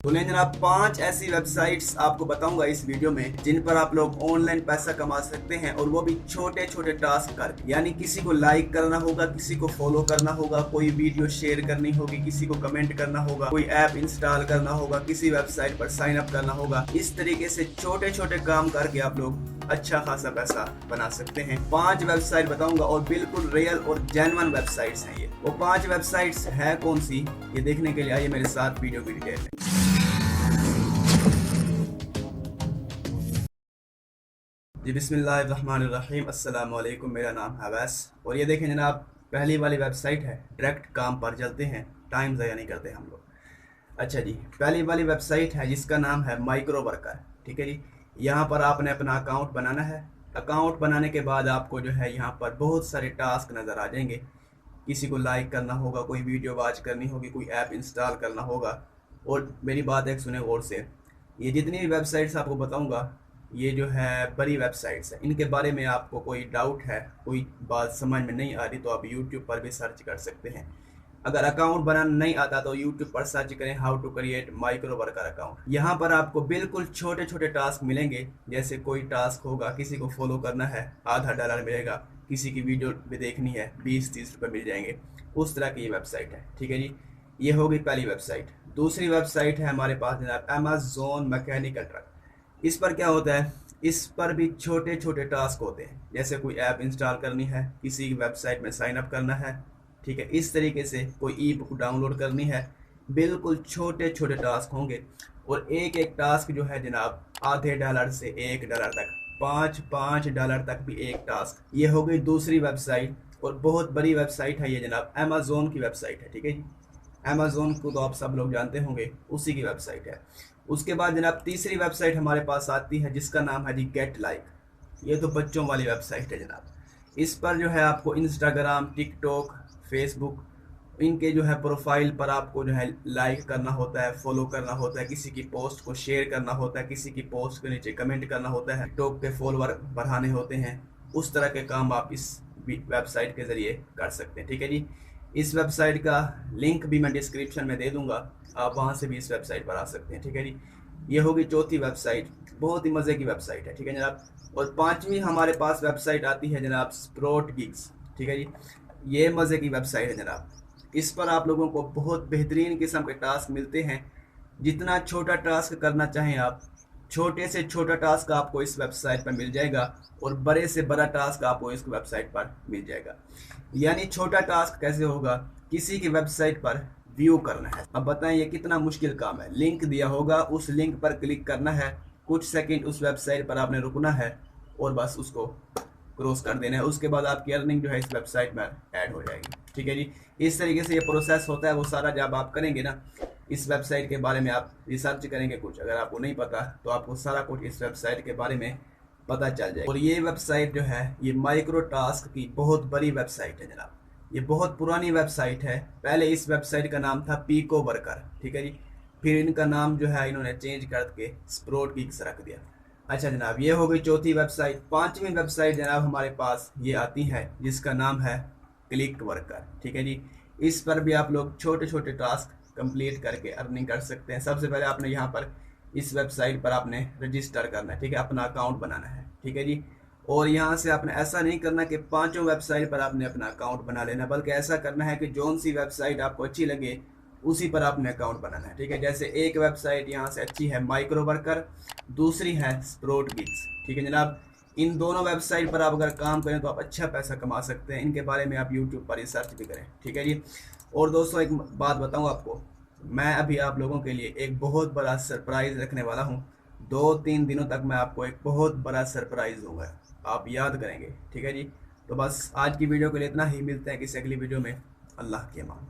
सुनिए जनाब, 5 ऐसी वेबसाइट्स आपको बताऊंगा इस वीडियो में जिन पर आप लोग ऑनलाइन पैसा कमा सकते हैं, और वो भी छोटे छोटे टास्क करके। यानी किसी को लाइक करना होगा, किसी को फॉलो करना होगा, कोई वीडियो शेयर करनी होगी, किसी को कमेंट करना होगा, कोई ऐप इंस्टॉल करना होगा, किसी वेबसाइट पर साइन अप करना होगा। इस तरीके से छोटे छोटे काम करके आप लोग अच्छा खासा पैसा बना सकते हैं। 5 वेबसाइट बताऊंगा और बिल्कुल रियल और जेन्युइन वेबसाइट्स हैं ये। वो 5 वेबसाइट्स है कौन सी, ये देखने के लिए आइए मेरे साथ वीडियो की डिटेल में। जी बिस्मिल्लाहिर्रहमानिर्रहीम, अस्सलाम वालेकुम। मेरा नाम है अवैस और ये देखें जनाब, पहली वाली वेबसाइट है। डायरेक्ट काम पर चलते हैं, टाइम ज़ाया नहीं करते हम लोग। अच्छा जी, पहली वाली वेबसाइट है जिसका नाम है माइक्रो वर्कर। ठीक है जी, यहाँ पर आपने अपना अकाउंट बनाना है। अकाउंट बनाने के बाद आपको जो है यहाँ पर बहुत सारे टास्क नज़र आ जाएंगे। किसी को लाइक करना होगा, कोई वीडियो वॉच करनी होगी, कोई ऐप इंस्टॉल करना होगा। और मेरी बात एक सुने गौर से, ये जितनी भी वेबसाइट्स आपको बताऊंगा ये जो है बड़ी वेबसाइट्स हैं। इनके बारे में आपको कोई डाउट है, कोई बात समझ में नहीं आ रही, तो आप यूट्यूब पर भी सर्च कर सकते हैं। अगर अकाउंट बनाना नहीं आता तो यूट्यूब पर सर्च करें how to create micro worker account. यहाँ पर आपको बिल्कुल छोटे छोटे टास्क मिलेंगे। जैसे कोई टास्क होगा, किसी को फॉलो करना है, $0.5 मिलेगा। किसी की वीडियो भी देखनी है, 20-30 रुपये मिल जाएंगे। उस तरह की ये वेबसाइट है। ठीक है जी, ये होगी पहली वेबसाइट। दूसरी वेबसाइट है हमारे पास जनाब अमेज़न मैकेनिकल ट्रक। इस पर क्या होता है, इस पर भी छोटे छोटे टास्क होते हैं। जैसे कोई ऐप इंस्टॉल करनी है, किसी वेबसाइट में साइन अप करना है। ठीक है, इस तरीके से कोई ई बुक डाउनलोड करनी है। बिल्कुल छोटे छोटे टास्क होंगे और एक एक टास्क जो है जनाब $0.5 से $1 तक, $5 तक भी एक टास्क। ये हो गई दूसरी वेबसाइट और बहुत बड़ी वेबसाइट है ये जनाब, अमेज़न की वेबसाइट है। ठीक है जी, अमेज़न को तो आप सब लोग जानते होंगे, उसी की वेबसाइट है। उसके बाद जनाब तीसरी वेबसाइट हमारे पास आती है जिसका नाम है जी गेट लाइक। ये तो बच्चों वाली वेबसाइट है जनाब। इस पर जो है आपको इंस्टाग्राम, टिकटॉक, फेसबुक, इनके जो है प्रोफाइल पर आपको जो है लाइक करना होता है, फॉलो करना होता है, किसी की पोस्ट को शेयर करना होता है, किसी की पोस्ट के नीचे कमेंट करना होता है, टिकटॉक के फॉलोअर बढ़ाने होते हैं। उस तरह के काम आप इस वेबसाइट के ज़रिए कर सकते हैं। ठीक है जी, इस वेबसाइट का लिंक भी मैं डिस्क्रिप्शन में दे दूंगा, आप वहाँ से भी इस वेबसाइट पर आ सकते हैं। ठीक है जी, ये होगी चौथी वेबसाइट, बहुत ही मज़े की वेबसाइट है। ठीक है जनाब, और पांचवी हमारे पास वेबसाइट आती है जनाब स्प्रोट गिग्स। ठीक है जी, ये मज़े की वेबसाइट है जनाब। इस पर आप लोगों को बहुत बेहतरीन किस्म के टास्क मिलते हैं। जितना छोटा टास्क करना चाहें आप, छोटे से छोटा टास्क आपको इस वेबसाइट पर मिल जाएगा और बड़े से बड़ा टास्क आपको इस वेबसाइट पर मिल जाएगा। यानी छोटा टास्क कैसे होगा, किसी की वेबसाइट पर व्यू करना है। अब बताएं ये कितना मुश्किल काम है। लिंक दिया होगा, उस लिंक पर क्लिक करना है, कुछ सेकंड उस वेबसाइट पर आपने रुकना है और बस उसको क्रॉस कर देना है। उसके बाद आपकी अर्निंग जो है इस वेबसाइट में ऐड हो जाएगी। ठीक है जी, इस तरीके से ये प्रोसेस होता है। वो सारा जब आप करेंगे ना, इस वेबसाइट के बारे में आप रिसर्च करेंगे कुछ, अगर आपको नहीं पता तो आपको सारा कुछ इस वेबसाइट के बारे में पता चल जाए। और ये वेबसाइट जो है ये माइक्रो टास्क की बहुत बड़ी वेबसाइट है जनाब। ये बहुत पुरानी वेबसाइट है। पहले इस वेबसाइट का नाम था पीको वर्कर। ठीक है जी, फिर इनका नाम जो है इन्होंने चेंज करके स्प्रोट गिग्स रख दिया। अच्छा जनाब, ये हो गई चौथी वेबसाइट। पांचवी वेबसाइट जनाब हमारे पास ये आती है जिसका नाम है क्लिक वर्कर। ठीक है जी, इस पर भी आप लोग छोटे छोटे टास्क कंप्लीट करके अर्निंग कर सकते हैं। सबसे पहले आपने यहाँ पर इस वेबसाइट पर आपने रजिस्टर करना है। ठीक है, अपना अकाउंट बनाना है। ठीक है जी, और यहाँ से आपने ऐसा नहीं करना कि पांचों वेबसाइट पर आपने अपना अकाउंट बना लेना, बल्कि ऐसा करना है कि जौन सी वेबसाइट आपको अच्छी लगे उसी पर आपने अकाउंट बनाना है। ठीक है, जैसे एक वेबसाइट यहाँ से अच्छी है माइक्रो वर्कर, दूसरी है स्प्रोट गिग्स। ठीक है जनाब, इन दोनों वेबसाइट पर आप अगर काम करें तो आप अच्छा पैसा कमा सकते हैं। इनके बारे में आप यूट्यूब पर रिसर्च भी करें। ठीक है जी, और दोस्तों एक बात बताऊँ आपको, मैं अभी आप लोगों के लिए एक बहुत बड़ा सरप्राइज़ रखने वाला हूँ। 2-3 दिनों तक मैं आपको एक बहुत बड़ा सरप्राइज़ दूंगा, आप याद करेंगे। ठीक है जी, तो बस आज की वीडियो के लिए इतना ही। मिलते हैं किसी अगली वीडियो में। अल्लाह के अमान।